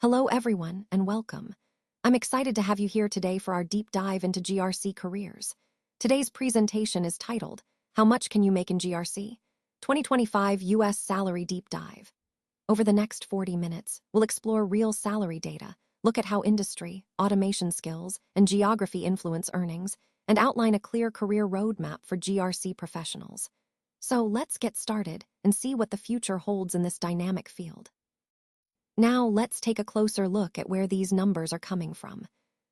Hello, everyone, and welcome. I'm excited to have you here today for our deep dive into GRC careers. Today's presentation is titled, How Much Can You Make in GRC? 2025 U.S. Salary Deep Dive. Over the next 40 minutes, we'll explore real salary data, look at how industry, automation skills, and geography influence earnings, and outline a clear career roadmap for GRC professionals. So let's get started and see what the future holds in this dynamic field. Now, let's take a closer look at where these numbers are coming from.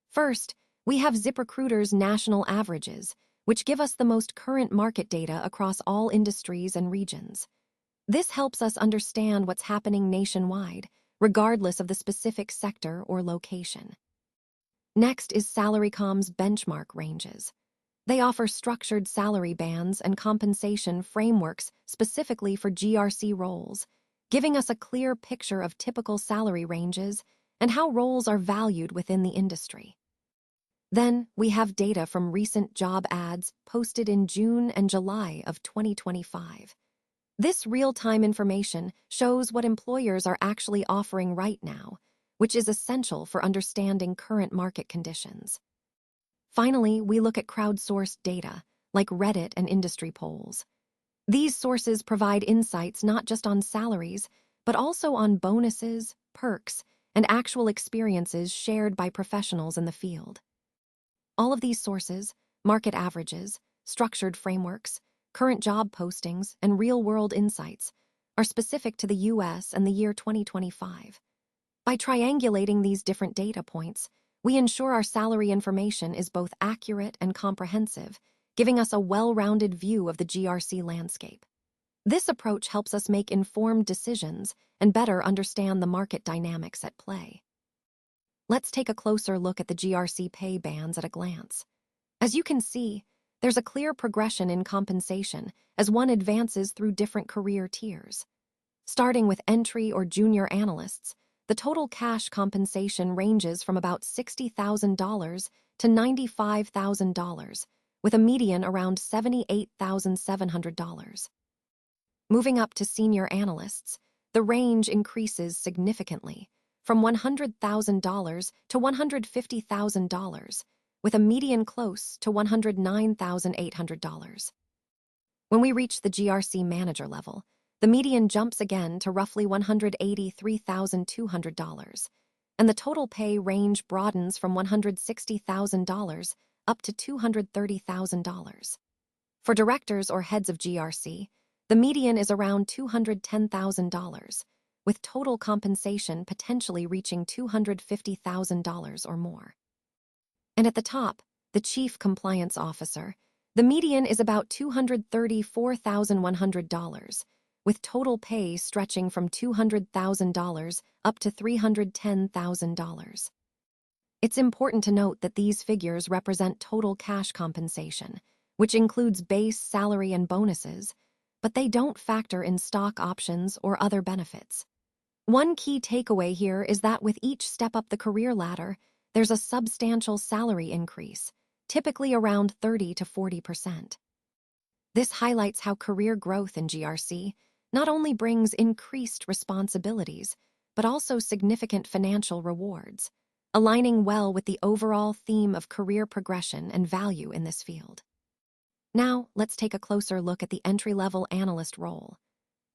First, we have ZipRecruiter's national averages, which give us the most current market data across all industries and regions. This helps us understand what's happening nationwide, regardless of the specific sector or location. Next is Salarycom's benchmark ranges. They offer structured salary bands and compensation frameworks specifically for GRC roles, giving us a clear picture of typical salary ranges and how roles are valued within the industry. Then, we have data from recent job ads posted in June and July of 2025. This real-time information shows what employers are actually offering right now, which is essential for understanding current market conditions. Finally, we look at crowdsourced data, like Reddit and industry polls. These sources provide insights not just on salaries, but also on bonuses, perks, and actual experiences shared by professionals in the field. All of these sources, market averages, structured frameworks, current job postings, and real-world insights, are specific to the U.S. and the year 2025. By triangulating these different data points, we ensure our salary information is both accurate and comprehensive, giving us a well-rounded view of the GRC landscape. This approach helps us make informed decisions and better understand the market dynamics at play. Let's take a closer look at the GRC pay bands at a glance. As you can see, there's a clear progression in compensation as one advances through different career tiers. Starting with entry or junior analysts, the total cash compensation ranges from about $60,000 to $95,000, with a median around $78,700. Moving up to senior analysts, the range increases significantly, from $100,000 to $150,000, with a median close to $109,800. When we reach the GRC manager level, the median jumps again to roughly $183,200, and the total pay range broadens from $160,000 up to $230,000. For directors or heads of GRC, the median is around $210,000, with total compensation potentially reaching $250,000 or more. And at the top, the Chief Compliance Officer, the median is about $234,100, with total pay stretching from $200,000 up to $310,000. It's important to note that these figures represent total cash compensation, which includes base salary and bonuses, but they don't factor in stock options or other benefits. One key takeaway here is that with each step up the career ladder, there's a substantial salary increase, typically around 30 to 40%. This highlights how career growth in GRC not only brings increased responsibilities, but also significant financial rewards, aligning well with the overall theme of career progression and value in this field. Now, let's take a closer look at the entry-level analyst role.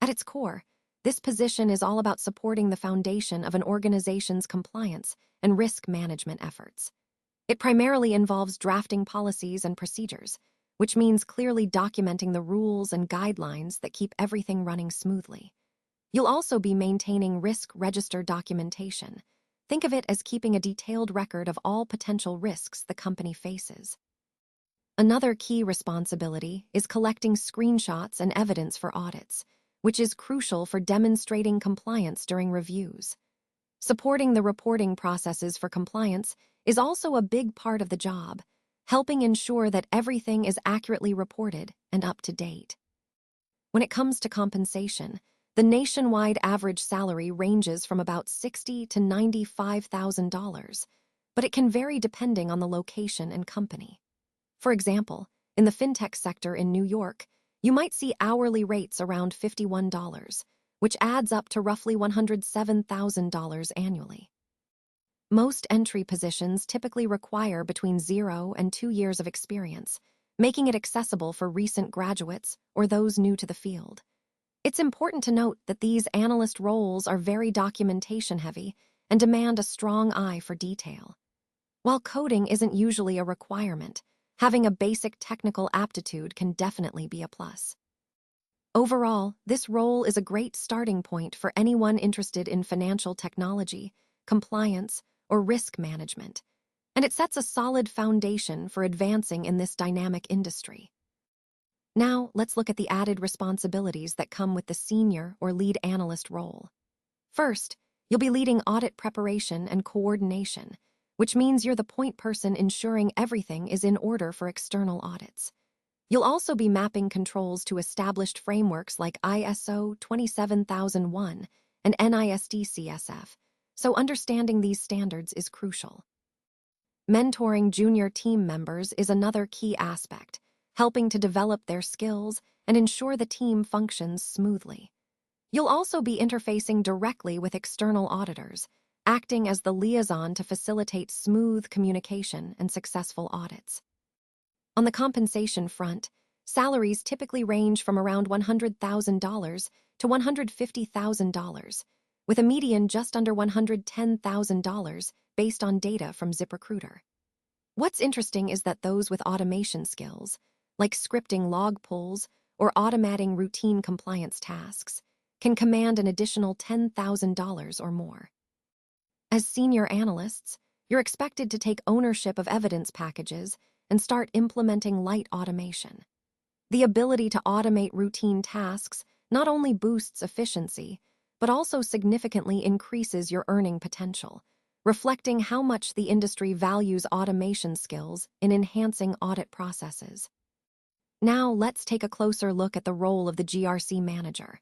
At its core, this position is all about supporting the foundation of an organization's compliance and risk management efforts. It primarily involves drafting policies and procedures, which means clearly documenting the rules and guidelines that keep everything running smoothly. You'll also be maintaining risk register documentation. Think of it as keeping a detailed record of all potential risks the company faces. Another key responsibility is collecting screenshots and evidence for audits, which is crucial for demonstrating compliance during reviews. Supporting the reporting processes for compliance is also a big part of the job, helping ensure that everything is accurately reported and up to date. When it comes to compensation, the nationwide average salary ranges from about $60,000 to $95,000, but it can vary depending on the location and company. For example, in the Fintech sector in New York, you might see hourly rates around $51, which adds up to roughly $107,000 annually. Most entry positions typically require between 0 and 2 years of experience, making it accessible for recent graduates or those new to the field. It's important to note that these analyst roles are very documentation-heavy and demand a strong eye for detail. While coding isn't usually a requirement, having a basic technical aptitude can definitely be a plus. Overall, this role is a great starting point for anyone interested in financial technology, compliance, or risk management, and it sets a solid foundation for advancing in this dynamic industry. Now, let's look at the added responsibilities that come with the senior or lead analyst role. First, you'll be leading audit preparation and coordination, which means you're the point person ensuring everything is in order for external audits. You'll also be mapping controls to established frameworks like ISO 27001 and NIST CSF, so understanding these standards is crucial. Mentoring junior team members is another key aspect, helping to develop their skills and ensure the team functions smoothly. You'll also be interfacing directly with external auditors, acting as the liaison to facilitate smooth communication and successful audits. On the compensation front, salaries typically range from around $100,000 to $150,000, with a median just under $110,000 based on data from ZipRecruiter. What's interesting is that those with automation skills, like scripting log pulls or automating routine compliance tasks, can command an additional $10,000 or more. As senior analysts, you're expected to take ownership of evidence packages and start implementing light automation. The ability to automate routine tasks not only boosts efficiency, but also significantly increases your earning potential, reflecting how much the industry values automation skills in enhancing audit processes. Now, let's take a closer look at the role of the GRC manager.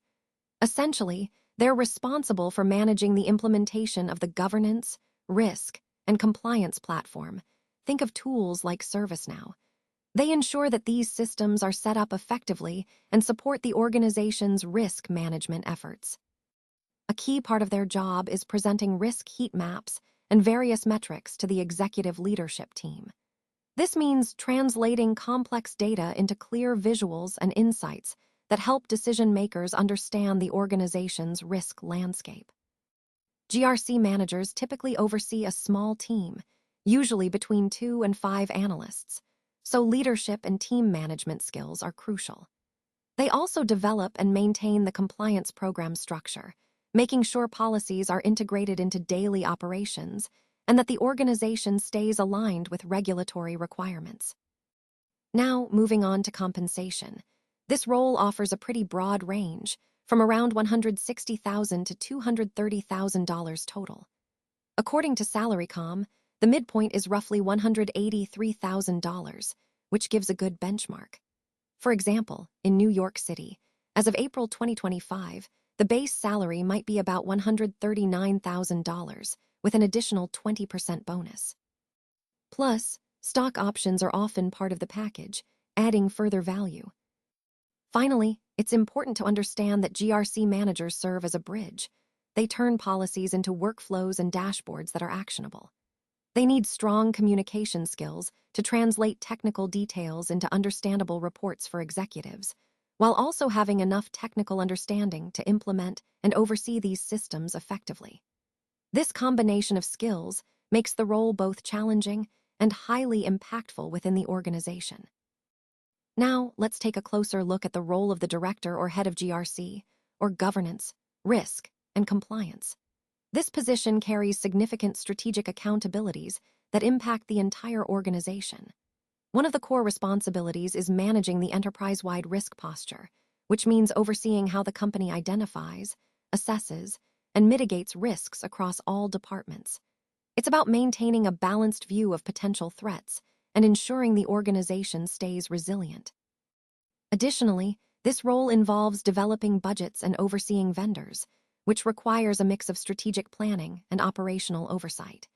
Essentially, they're responsible for managing the implementation of the governance, risk, and compliance platform. Think of tools like ServiceNow. They ensure that these systems are set up effectively and support the organization's risk management efforts. A key part of their job is presenting risk heat maps and various metrics to the executive leadership team. This means translating complex data into clear visuals and insights that help decision-makers understand the organization's risk landscape. GRC managers typically oversee a small team, usually between 2 and 5 analysts, so leadership and team management skills are crucial. They also develop and maintain the compliance program structure, making sure policies are integrated into daily operations and that the organization stays aligned with regulatory requirements. Now, moving on to compensation. This role offers a pretty broad range, from around $160,000 to $230,000 total. According to SalaryCom, the midpoint is roughly $183,000, which gives a good benchmark. For example, in New York City, as of April 2025, the base salary might be about $139,000, with an additional 20% bonus. Plus, stock options are often part of the package, adding further value. Finally, it's important to understand that GRC managers serve as a bridge. They turn policies into workflows and dashboards that are actionable. They need strong communication skills to translate technical details into understandable reports for executives, while also having enough technical understanding to implement and oversee these systems effectively. This combination of skills makes the role both challenging and highly impactful within the organization. Now, let's take a closer look at the role of the director or head of GRC, or governance, risk, and compliance. This position carries significant strategic accountabilities that impact the entire organization. One of the core responsibilities is managing the enterprise-wide risk posture, which means overseeing how the company identifies, assesses, and mitigates risks across all departments. It's about maintaining a balanced view of potential threats and ensuring the organization stays resilient. Additionally, this role involves developing budgets and overseeing vendors, which requires a mix of strategic planning and operational oversight.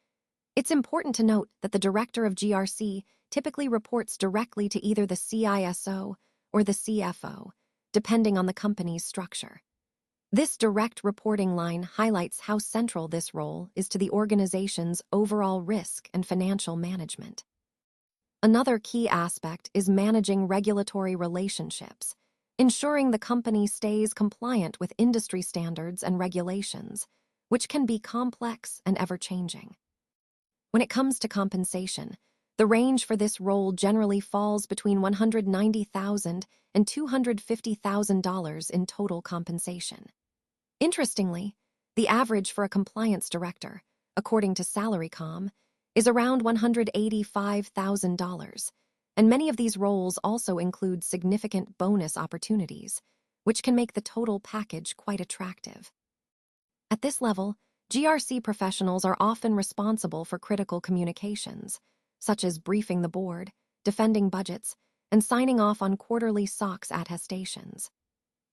It's important to note that the director of GRC typically reports directly to either the CISO or the CFO, depending on the company's structure. This direct reporting line highlights how central this role is to the organization's overall risk and financial management. Another key aspect is managing regulatory relationships, ensuring the company stays compliant with industry standards and regulations, which can be complex and ever-changing. When it comes to compensation, the range for this role generally falls between $190,000 and $250,000 in total compensation. Interestingly, the average for a compliance director, according to SalaryCom, is around $185,000, and many of these roles also include significant bonus opportunities, which can make the total package quite attractive. At this level, GRC professionals are often responsible for critical communications, such as briefing the board, defending budgets, and signing off on quarterly SOX attestations.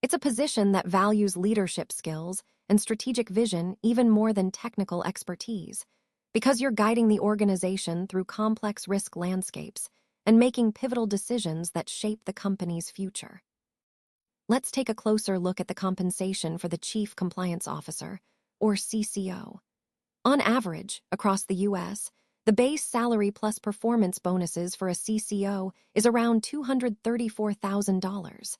It's a position that values leadership skills and strategic vision even more than technical expertise, because you're guiding the organization through complex risk landscapes and making pivotal decisions that shape the company's future. Let's take a closer look at the compensation for the Chief Compliance Officer, or CCO. On average, across the U.S., the base salary plus performance bonuses for a CCO is around $234,000.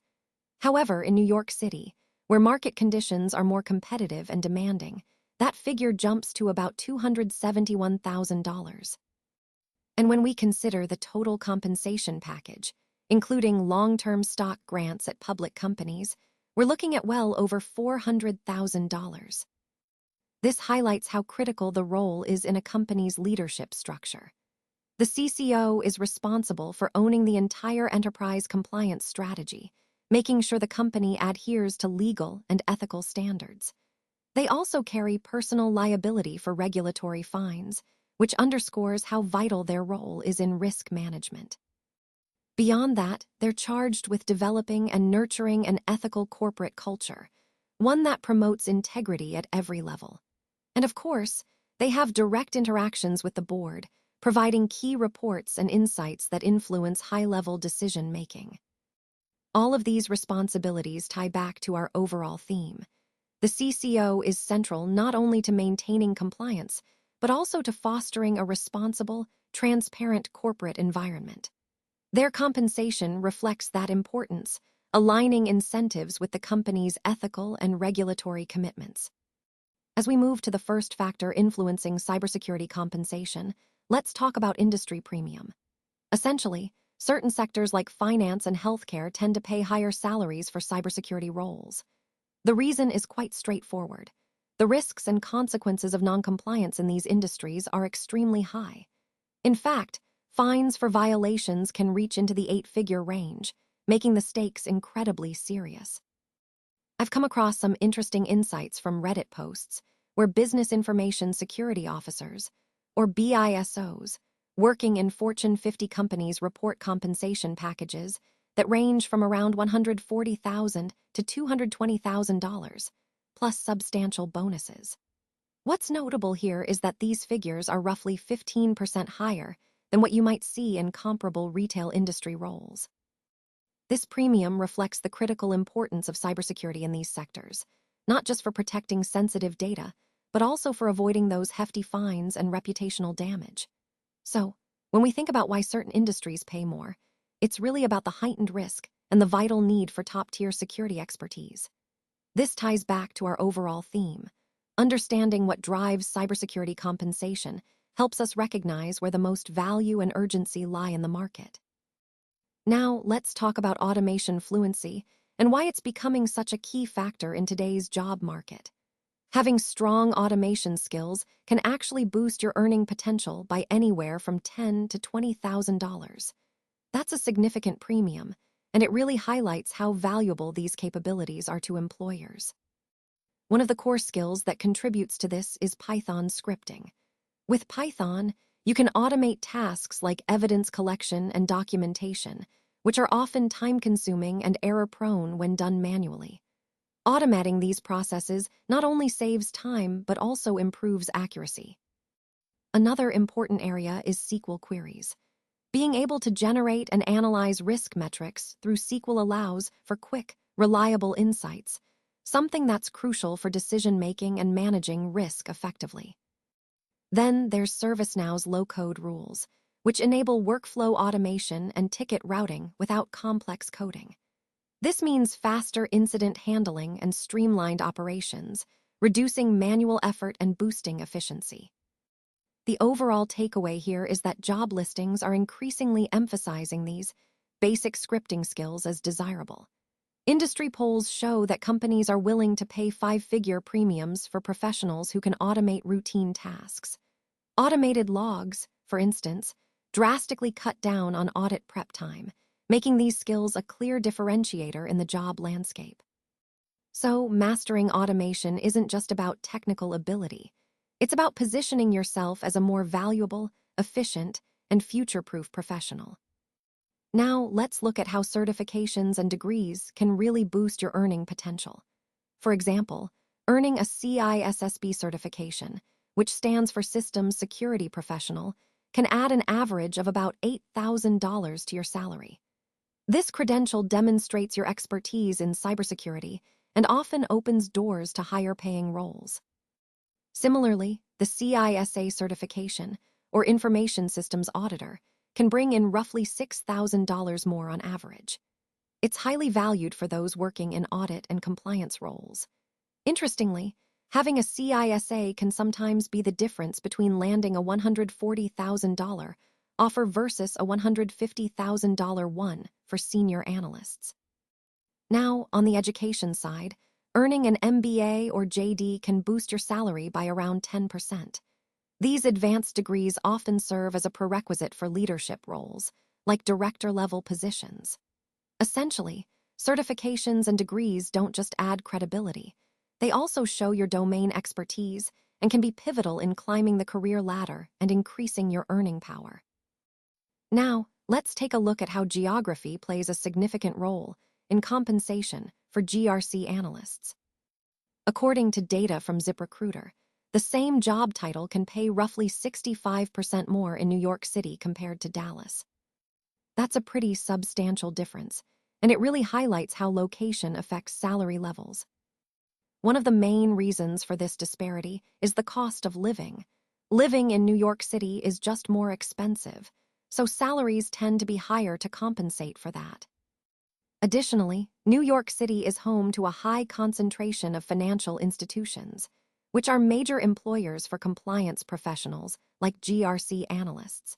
However, in New York City, where market conditions are more competitive and demanding, that figure jumps to about $271,000. And when we consider the total compensation package, including long-term stock grants at public companies, we're looking at well over $400,000. This highlights how critical the role is in a company's leadership structure. The CCO is responsible for owning the entire enterprise compliance strategy, making sure the company adheres to legal and ethical standards. They also carry personal liability for regulatory fines, which underscores how vital their role is in risk management. Beyond that, they're charged with developing and nurturing an ethical corporate culture, one that promotes integrity at every level. And of course, they have direct interactions with the board, providing key reports and insights that influence high-level decision-making. All of these responsibilities tie back to our overall theme. The CCO is central not only to maintaining compliance, but also to fostering a responsible, transparent corporate environment. Their compensation reflects that importance, aligning incentives with the company's ethical and regulatory commitments. As we move to the first factor influencing cybersecurity compensation, let's talk about industry premium. Essentially, certain sectors like finance and healthcare tend to pay higher salaries for cybersecurity roles. The reason is quite straightforward. The risks and consequences of noncompliance in these industries are extremely high. In fact, fines for violations can reach into the 8-figure range, making the stakes incredibly serious. I've come across some interesting insights from Reddit posts where business information security officers, or BISOs, working in Fortune 50 companies report compensation packages that range from around $140,000 to $220,000, plus substantial bonuses. What's notable here is that these figures are roughly 15% higher than what you might see in comparable retail industry roles. This premium reflects the critical importance of cybersecurity in these sectors, not just for protecting sensitive data, but also for avoiding those hefty fines and reputational damage. So, when we think about why certain industries pay more, it's really about the heightened risk and the vital need for top-tier security expertise. This ties back to our overall theme. Understanding what drives cybersecurity compensation helps us recognize where the most value and urgency lie in the market. Now, let's talk about automation fluency and why it's becoming such a key factor in today's job market. Having strong automation skills can actually boost your earning potential by anywhere from $10,000 to $20,000. That's a significant premium, and it really highlights how valuable these capabilities are to employers. One of the core skills that contributes to this is Python scripting. With Python, you can automate tasks like evidence collection and documentation, which are often time-consuming and error-prone when done manually. Automating these processes not only saves time, but also improves accuracy. Another important area is SQL queries. Being able to generate and analyze risk metrics through SQL allows for quick, reliable insights, something that's crucial for decision-making and managing risk effectively. Then there's ServiceNow's low-code rules, which enable workflow automation and ticket routing without complex coding. This means faster incident handling and streamlined operations, reducing manual effort and boosting efficiency. The overall takeaway here is that job listings are increasingly emphasizing these basic scripting skills as desirable. Industry polls show that companies are willing to pay five-figure premiums for professionals who can automate routine tasks. Automated logs, for instance, drastically cut down on audit prep time, making these skills a clear differentiator in the job landscape. So, mastering automation isn't just about technical ability. It's about positioning yourself as a more valuable, efficient, and future-proof professional. Now, let's look at how certifications and degrees can really boost your earning potential. For example, earning a CISSP certification, which stands for Systems Security Professional, can add an average of about $8,000 to your salary. This credential demonstrates your expertise in cybersecurity and often opens doors to higher-paying roles. Similarly, the CISA certification, or Information Systems Auditor, can bring in roughly $6,000 more on average. It's highly valued for those working in audit and compliance roles. Interestingly, having a CISA can sometimes be the difference between landing a $140,000 offer versus a $150,000 one for senior analysts. Now, on the education side, earning an MBA or JD can boost your salary by around 10%. These advanced degrees often serve as a prerequisite for leadership roles, like director-level positions. Essentially, certifications and degrees don't just add credibility. They also show your domain expertise and can be pivotal in climbing the career ladder and increasing your earning power. Now, let's take a look at how geography plays a significant role in compensation for GRC analysts. According to data from ZipRecruiter, the same job title can pay roughly 65% more in New York City compared to Dallas. That's a pretty substantial difference, and it really highlights how location affects salary levels. One of the main reasons for this disparity is the cost of living. Living in New York City is just more expensive, so salaries tend to be higher to compensate for that. Additionally, New York City is home to a high concentration of financial institutions, which are major employers for compliance professionals like GRC analysts.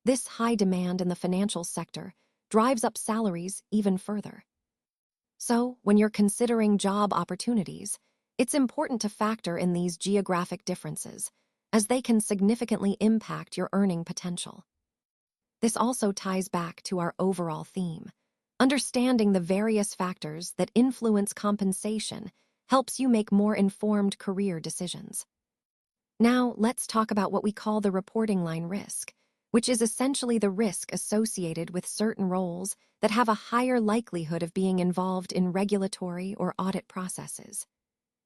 This high demand in the financial sector drives up salaries even further. So, when you're considering job opportunities, it's important to factor in these geographic differences, as they can significantly impact your earning potential. This also ties back to our overall theme. Understanding the various factors that influence compensation helps you make more informed career decisions. Now, let's talk about what we call the reporting line risk, which is essentially the risk associated with certain roles that have a higher likelihood of being involved in regulatory or audit processes.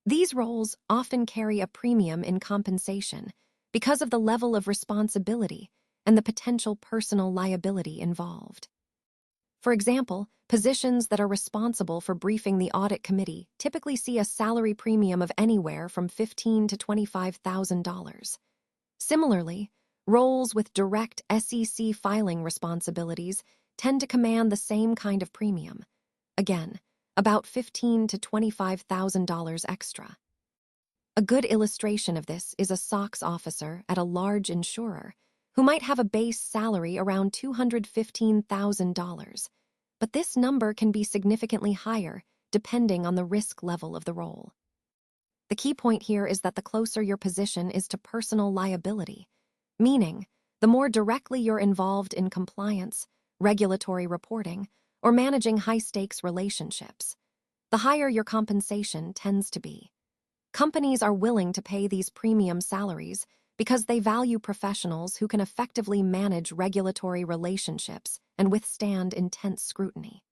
These roles often carry a premium in compensation because of the level of responsibility and the potential personal liability involved. For example, positions that are responsible for briefing the audit committee typically see a salary premium of anywhere from $15,000 to $25,000. Similarly, roles with direct SEC filing responsibilities tend to command the same kind of premium. Again, about $15,000 to $25,000 extra. A good illustration of this is a SOX officer at a large insurer who might have a base salary around $215,000, but this number can be significantly higher depending on the risk level of the role. The key point here is that the closer your position is to personal liability, meaning the more directly you're involved in compliance, regulatory reporting, or managing high-stakes relationships, the higher your compensation tends to be. Companies are willing to pay these premium salaries because they value professionals who can effectively manage regulatory relationships and withstand intense scrutiny.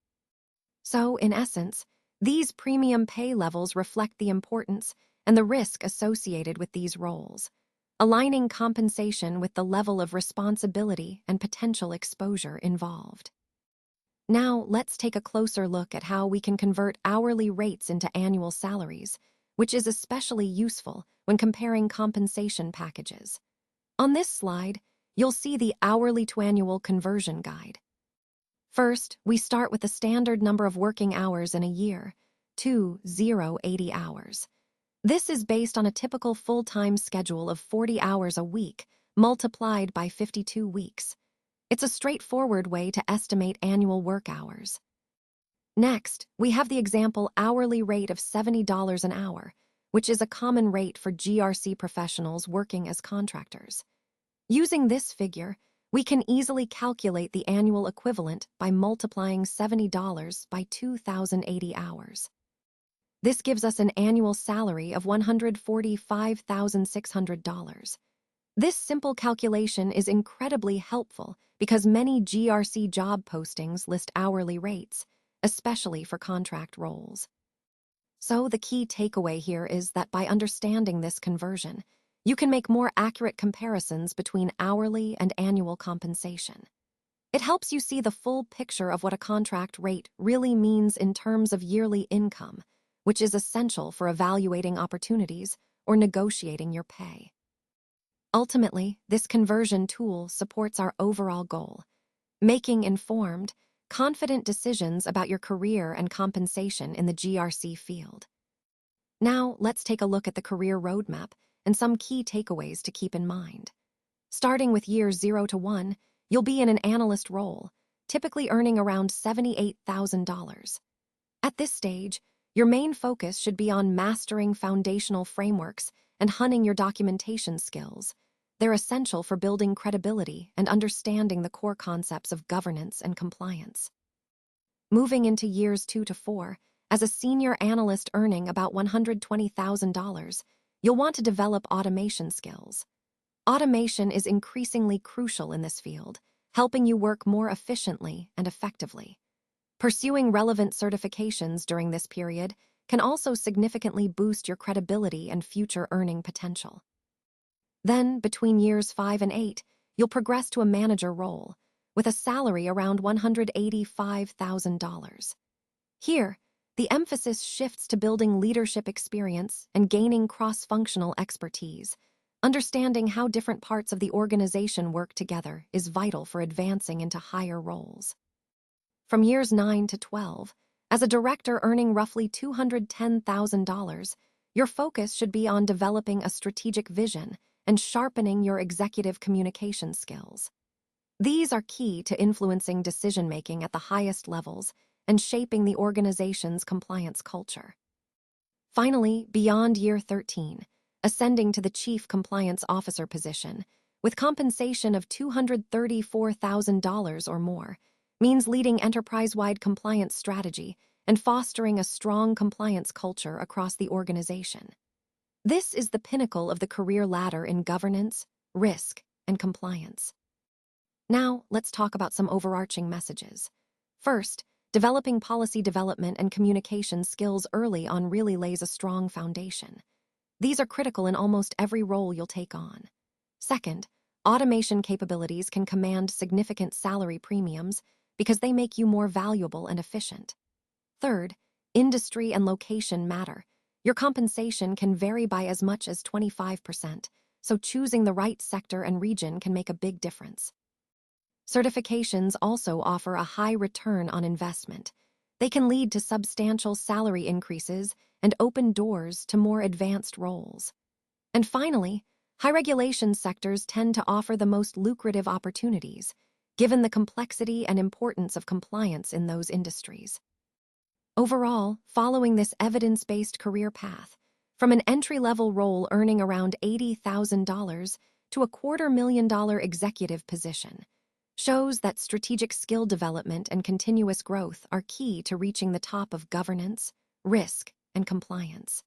So, in essence, these premium pay levels reflect the importance and the risk associated with these roles, aligning compensation with the level of responsibility and potential exposure involved. Now, let's take a closer look at how we can convert hourly rates into annual salaries, which is especially useful when comparing compensation packages. On this slide, you'll see the hourly to annual conversion guide. First, we start with the standard number of working hours in a year, 80 hours. This is based on a typical full-time schedule of 40 hours a week, multiplied by 52 weeks. It's a straightforward way to estimate annual work hours. Next, we have the example hourly rate of $70 an hour, which is a common rate for GRC professionals working as contractors. Using this figure, we can easily calculate the annual equivalent by multiplying $70 by 2,080 hours. This gives us an annual salary of $145,600. This simple calculation is incredibly helpful because many GRC job postings list hourly rates, especially for contract roles. So the key takeaway here is that by understanding this conversion, you can make more accurate comparisons between hourly and annual compensation. It helps you see the full picture of what a contract rate really means in terms of yearly income, which is essential for evaluating opportunities or negotiating your pay. Ultimately, this conversion tool supports our overall goal, making informed, confident decisions about your career and compensation in the GRC field. Now, let's take a look at the career roadmap and some key takeaways to keep in mind. Starting with years 0 to 1, you'll be in an analyst role, typically earning around $78,000. At this stage, your main focus should be on mastering foundational frameworks and honing your documentation skills. They're essential for building credibility and understanding the core concepts of governance and compliance. Moving into years 2 to 4, as a senior analyst earning about $120,000, you'll want to develop automation skills. Automation is increasingly crucial in this field, helping you work more efficiently and effectively. Pursuing relevant certifications during this period can also significantly boost your credibility and future earning potential. Then, between years 5 and 8, you'll progress to a manager role, with a salary around $185,000. Here, the emphasis shifts to building leadership experience and gaining cross-functional expertise. Understanding how different parts of the organization work together is vital for advancing into higher roles. From years 9 to 12, as a director earning roughly $210,000, your focus should be on developing a strategic vision and sharpening your executive communication skills. These are key to influencing decision-making at the highest levels and shaping the organization's compliance culture. Finally, beyond year 13, ascending to the Chief Compliance Officer position, with compensation of $234,000 or more, means leading enterprise-wide compliance strategy and fostering a strong compliance culture across the organization. This is the pinnacle of the career ladder in governance, risk, and compliance. Now, let's talk about some overarching messages. First, developing policy development and communication skills early on really lays a strong foundation. These are critical in almost every role you'll take on. Second, automation capabilities can command significant salary premiums because they make you more valuable and efficient. Third, industry and location matter. Your compensation can vary by as much as 25%, so choosing the right sector and region can make a big difference. Certifications also offer a high return on investment. They can lead to substantial salary increases and open doors to more advanced roles. And finally, high-regulation sectors tend to offer the most lucrative opportunities, given the complexity and importance of compliance in those industries. Overall, following this evidence-based career path, from an entry-level role earning around $80,000 to a $250,000 executive position, shows that strategic skill development and continuous growth are key to reaching the top of governance, risk, and compliance.